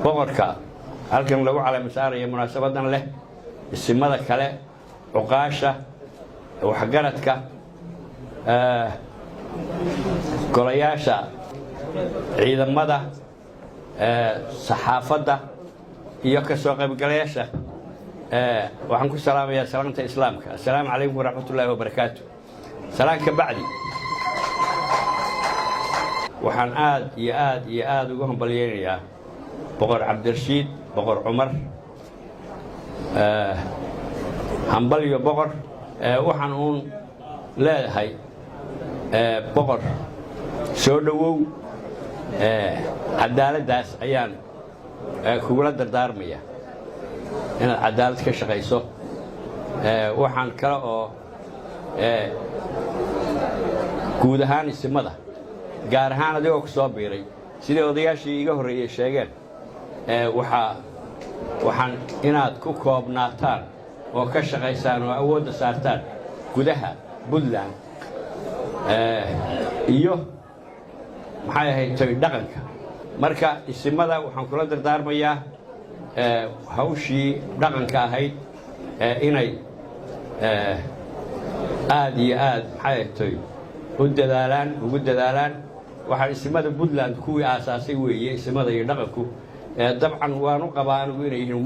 boqorka halkan lagu calaamisaarayo munaasabadan leh isimada kale cuqaasha waxgaradka golayaasha ciidamada saxaafadda iyo ka soo qaybgalayaasha waxaan ku salaamayaa salaanta islaamka assalaamu calaykum waraxmatullaahi wabarakaatu salaanka bacdi waxaan aad iyo aad ugu hambalyeynayaa boqor cabdirashiid boqor cumar hambalyo boqor waxaan uun leedahay boqor soo dhowow cadaaladdaas ayaan kugula dardaarmaya inaad cadaalad ka shaqayso waxaan kale oo guud ahaan isimada gaar ahaan adigoo ku soo biiray sidai odayaashii iga horreeyey sheegeen waxaan inaad ku koobnaataan oo ka shaqaysaan oo awoodda saartaan gudaha puntland iyo maxay ahayd toy dhaqanka marka isimada waxaan kula dardaarmayaa hawshii dhaqanka ahayd inay aad iyo aad maxay ahayd toy ugu dadaalaan waxaan isimada puntland kuwii aasaasay weeye isimada iyo dhaqanku dabcan waanu qabaa anigu inay yihiin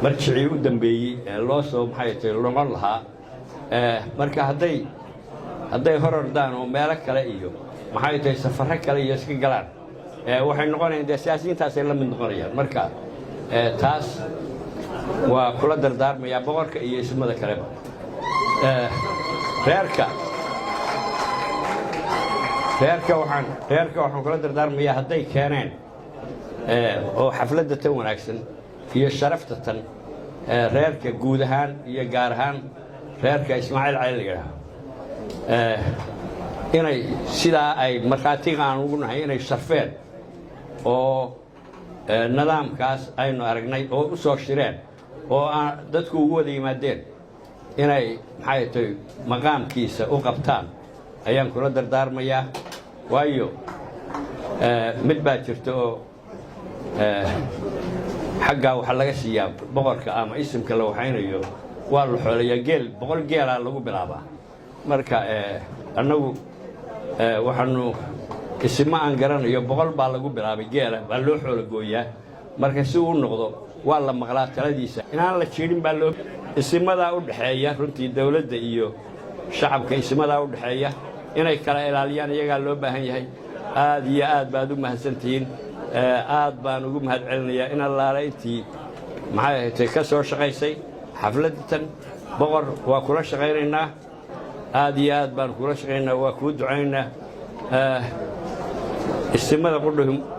marjicii u dambeeyey loo soo maxay tahay noqon lahaa marka hadday horordaan oo meelo kale iyo maxay tahay safarro kale iyo iska galaan waxay noqonayaan dee siyaasiyiintaasay la mid noqonayaan marka taas waa kula dardaarmayaa boqorka iyo isimada kaleba reerka waxaan kula dardaarmayaa hadday keeneen oo xafladda tan wanaagsan iyo sharafta tan reerka guud ahaan iyo gaar ahaan reerka ismaaciil cali la yidhaaho inay sidaa ay markhaatiga aan ugu nahay inay sharfeen oo nidaamkaas aynu aragnay oo u soo shireen oo aan dadku ugu wada yimaadeen inay maxay tahay maqaamkiisa u qabtaan ayaan kula dardaarmayaa waayo mid baa jirta oo xaggaa waxaa laga siiyaa boqorka ama isimka la waxaynayo waa la xoolayaa geel 100 geelaa lagu bilaabaa marka annagu waxaanu isima aan garanayo 100 baa lagu bilaabay geela baa loo xoolo gooyaa marka si uu noqdo waa la maqlaa taladiisa inaan la jeedin baa loo isimada u dhaxeeya runtii dawladda iyo shacabka isimada u dhaxeeya inay kala ilaaliyaan iyagaa loo baahan yahay aad iyo aad baad u mahadsantihiin aad baan ugu mahad celinayaa in allaala intii maxay ahayd ka soo shaqaysay xafladdan boqor waa kula shaqaynaynaa aad iyo aad baan kula shaqaynaynaa waa kuu ducaynaynaa isimada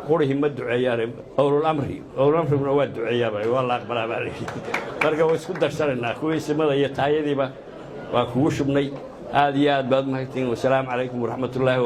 qurihii ma duceeyaan owlulamriguna waa duceeyaa waa la aqbalaa baa layidhi marka waa isku darsanaynaa kuwii isimada iyo taayadiiba waa kugu shubnay aad iyo aad baad u mahadsantihiin wasalaamu calaykum waraxmatullaahi